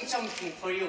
Something for you.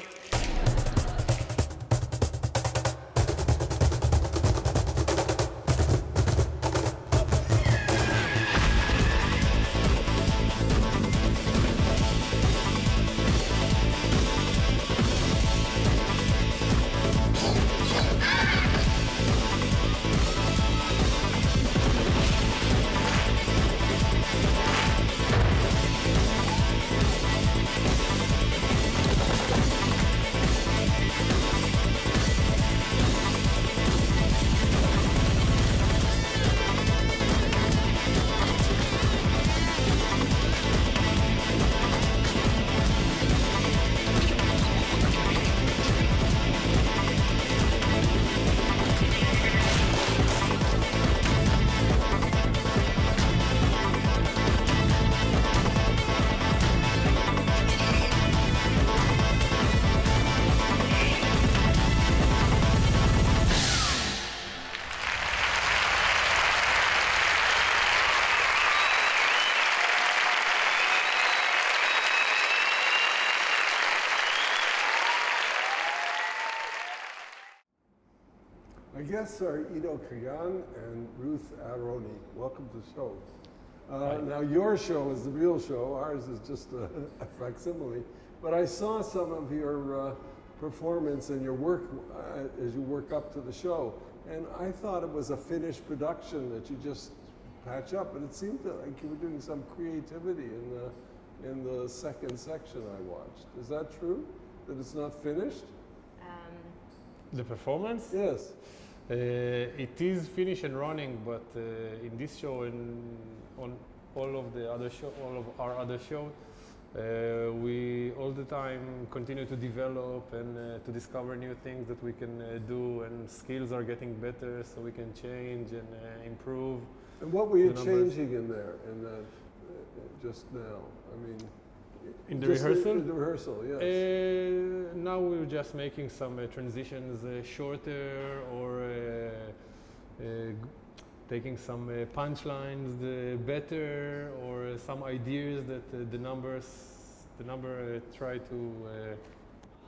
Our guests are Ido Kagan and Ruth Aroni. Welcome to the show. Now your show is the real show, ours is just a facsimile, but I saw some of your performance and your work as you work up to the show, and I thought it was a finished production that you just patch up, but it seemed like you were doing some creativity in the second section I watched. Is that true? That it's not finished? The performance? Yes. It is finished and running, but in this show and on all of the other show, all of our other shows, we all the time continue to develop and to discover new things that we can do, and skills are getting better, so we can change and improve. And what were you changing in there, in that, just now? I mean, in the rehearsal? In the rehearsal, yes. Now we're just making some transitions shorter, or taking some punchlines better, or some ideas that the number try to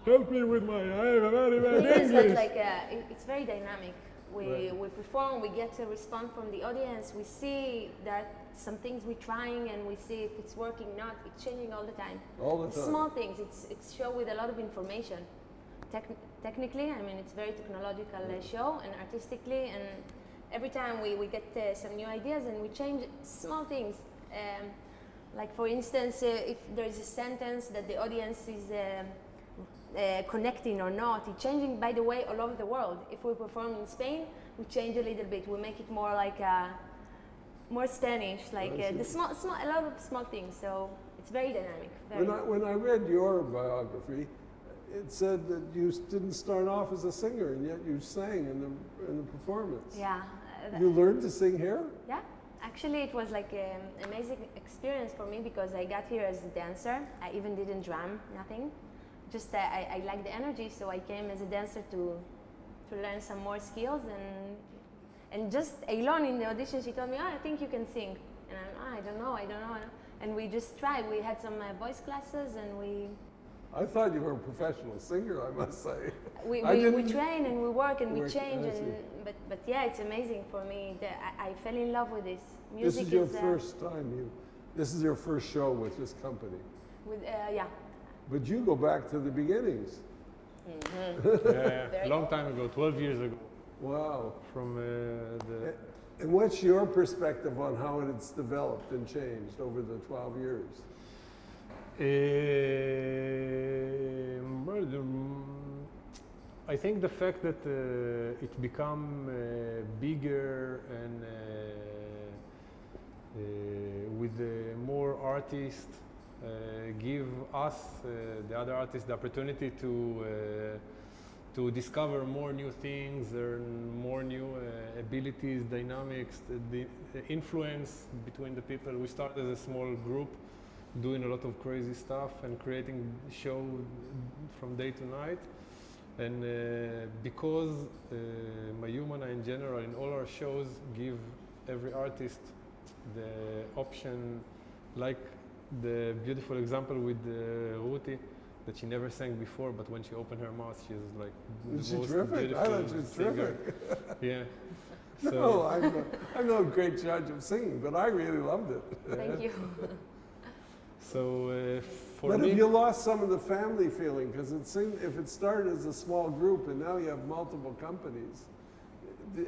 help me with my very bad English. It's very dynamic. We perform, we get a response from the audience, we see that some things we're trying and we see if it's working or not. It's changing all the time. All the time. Small things, it's a show with a lot of information. Technically, I mean, it's a very technological show, and artistically, and every time we get some new ideas and we change small things. Like for instance, if there is a sentence that the audience is connecting or not, it's changing, by the way, all over the world. If we perform in Spain, we change a little bit. We make it more like more Spanish, like a lot of small things. So it's very dynamic. When I read your biography, it said that you didn't start off as a singer, and yet you sang in the performance. Yeah. You learned to sing here? Yeah. Actually, it was like an amazing experience for me, because I got here as a dancer. I even didn't drum, nothing. just I like the energy, so I came as a dancer to learn some more skills, and just alone in the audition, she told me, oh, I think you can sing, and I don't know, and we just tried. We had some voice classes, and I thought you were a professional singer, I must say. we train and we work and we change, but yeah, it's amazing for me. I fell in love with this. Music this is your first time. This is your first show with this company. With yeah. But you go back to the beginnings. Mm-hmm. Yeah, long time ago, 12 years ago. Wow. From the. And what's your perspective on how it's developed and changed over the 12 years? I think the fact that it become bigger and with more artists give us, the other artists, the opportunity to discover more new things, learn more new abilities, dynamics, the influence between the people. We started as a small group, doing a lot of crazy stuff and creating show from day to night. And because Mayumana in general, in all our shows, give every artist the option, like the beautiful example with Ruti, that she never sang before, but when she opened her mouth, she's like the most terrific? I thought she was singer. terrific. Yeah. No, I'm no great judge of singing, but I really loved it. Thank you. So for but me, if you lost some of the family feeling, because if it started as a small group and now you have multiple companies,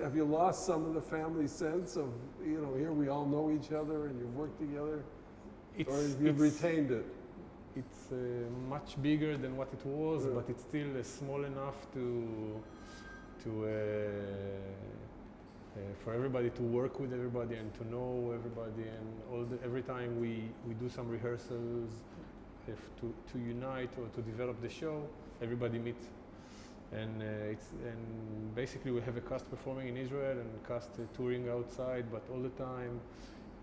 have you lost some of the family sense of, here we all know each other and you've worked together? Or have you retained it? It's much bigger than what it was, but it's still small enough for everybody to work with everybody and to know everybody, and every time we do some rehearsals, to unite or to develop the show, everybody meets, and basically we have a cast performing in Israel and cast touring outside, but all the time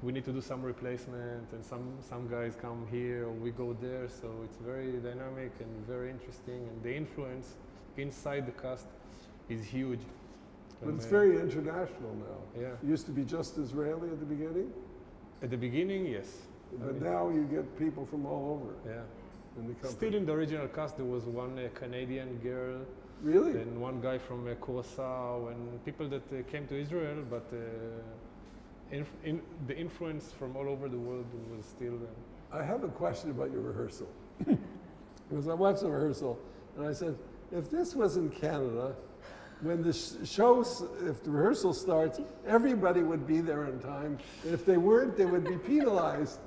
we need to do some replacement, and some guys come here or we go there, so it's very dynamic and very interesting, and the influence inside the cast is huge. But it's very international now. Yeah. It used to be just Israeli at the beginning? At the beginning, yes. But now you get people from all over. Yeah. In the company. Still in the original cast, there was one Canadian girl. Really? And one guy from Curacao, and people that came to Israel, but the influence from all over the world was still there. I have a question about your rehearsal. Because I watched the rehearsal, and I said, if this was in Canada, when the if the rehearsal starts, everybody would be there on time. And if they weren't, they would be penalized.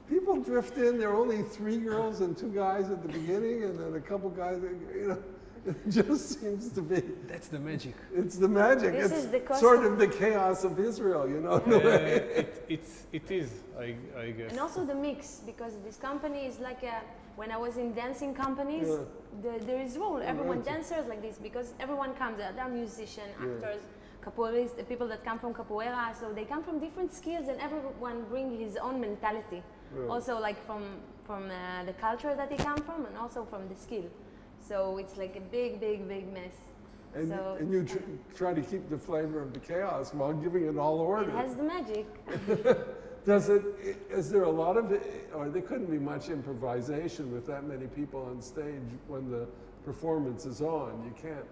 People drift in, there are only 3 girls and 2 guys at the beginning, and then a couple guys, it just seems to be. That's the magic. It's the magic. It's sort of the chaos of Israel, It is, I guess. And also the mix, because this company is like when I was in dancing companies, there is rule. Everyone dancers like this, because everyone comes, they're musicians, actors, capoeirists, the people that come from capoeira, so they come from different skills, and everyone brings his own mentality. Also like from the culture that they come from, and also from the skill. So it's like a big mess. And you try to keep the flavor of the chaos while giving it all order. It has the magic. Is there a lot of, or there couldn't be much improvisation with that many people on stage when the performance is on? You can't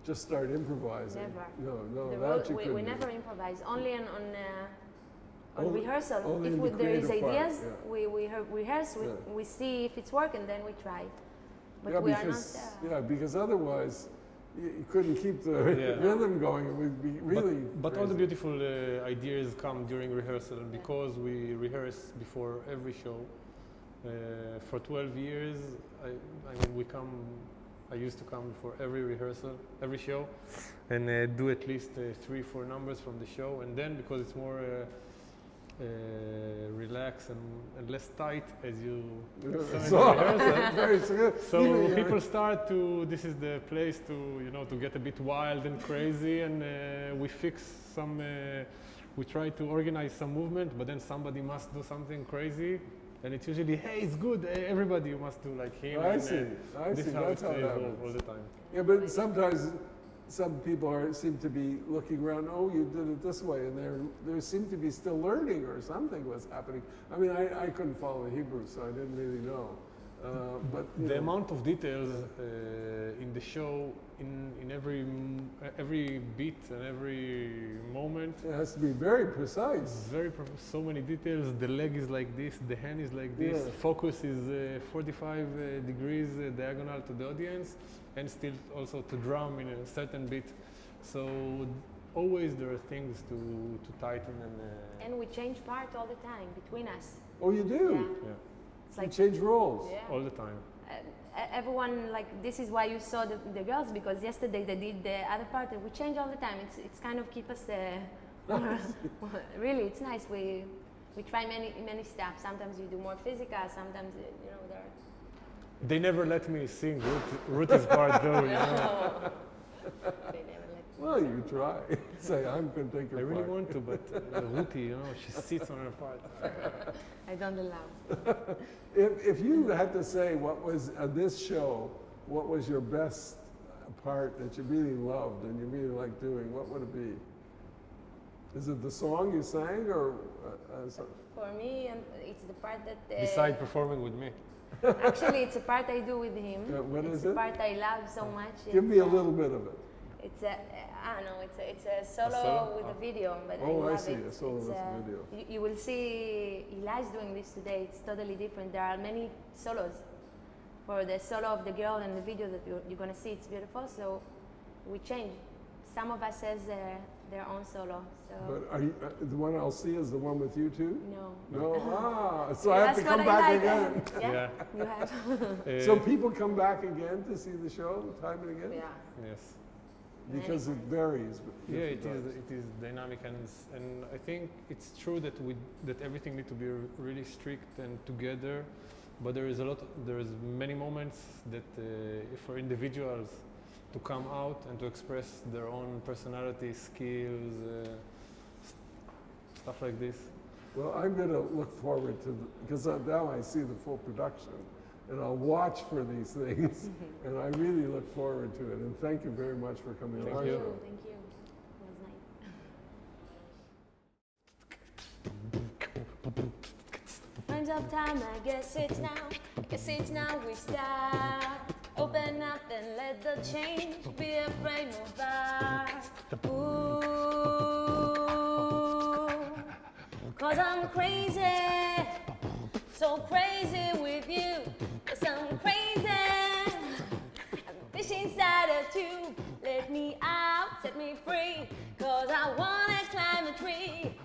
just start improvising. Never. No, we never improvise. Only on rehearsal. Only If there is ideas, part, we rehearse, we see if it's work, and then we try. But we are not there. Yeah, because otherwise you couldn't keep the rhythm going. It would be really But all the beautiful ideas come during rehearsal, and because we rehearse before every show. For 12 years, I used to come for every rehearsal, every show, and do at least 3-4 numbers from the show, and then because it's more relaxed and less tight as you so people start to, this is the place to get a bit wild and crazy, and we fix some we try to organize some movement, but then somebody must do something crazy, and it's usually, hey, it's good, everybody, you must do like him. I and, see. I this see. is how That's it how it evolves happens. all the time. Yeah, but sometimes some people seem to be looking around. Oh, you did it this way, and they seem to be still learning, or something was happening. I mean, I couldn't follow Hebrew, so I didn't really know. But you The know, amount of details in the show, in every beat and every moment, it has to be very precise. so many details. The leg is like this, the hand is like this. Yeah. Focus is 45 degrees diagonal to the audience, and still also to drum in a certain beat. So always there are things to tighten And we change part all the time between us. Oh, you do? yeah, It's You like change roles. yeah. all the time. Everyone, like, this is why you saw the girls, because yesterday they did the other part, and we change all the time. It's kind of keep us really, it's nice. We try many stuff. Sometimes we do more physical, sometimes you know there. They never let me sing Ruth's part though, you know. They never let me. Well, you try. Say, I'm going to take your I really part. want to, but Ruthie, you know, she sits on her part. I don't allow. If you had to say what was this show, what was your best part that you really loved and you really liked doing, what would it be? Is it the song you sang, or For me, it's the part that. Besides performing with me. Actually, it's a part I do with him. what it's is a it? part I love so much. Give me a It's, little bit of it. It's a, I don't know, it's a solo solo? with a video, but Oh, I love see, it. a solo It's, with a video. You will see Eli's doing this today. It's totally different. There are many solos. For the solo of the girl and the video that you're going to see, it's beautiful. So we change. Some of us has their own solo. So But are you, the one I'll see is the one with you two? no. No? So I have to That's come what I back like. again. Yeah, you have. So people come back again to see the show time and again? Yeah. Yes. Because it varies. with Yeah, different times. it is dynamic, and I think it's true that that everything needs to be really strict and together, but there is many moments that for individuals to come out and to express their own personality, skills, stuff like this. Well, I'm going to look forward to, because now I see the full production, and I'll watch for these things, and I really look forward to it. And thank you very much for coming on our you. show. Thank you. It was nice. Time's up time, I guess it's now. Guess it's now we start. Open up and let the change be afraid, move out. Ooh, 'cause I'm crazy, so crazy with you. 'Cause I'm crazy, I'm fish inside a tube. Let me out, set me free, 'cause I wanna climb a tree.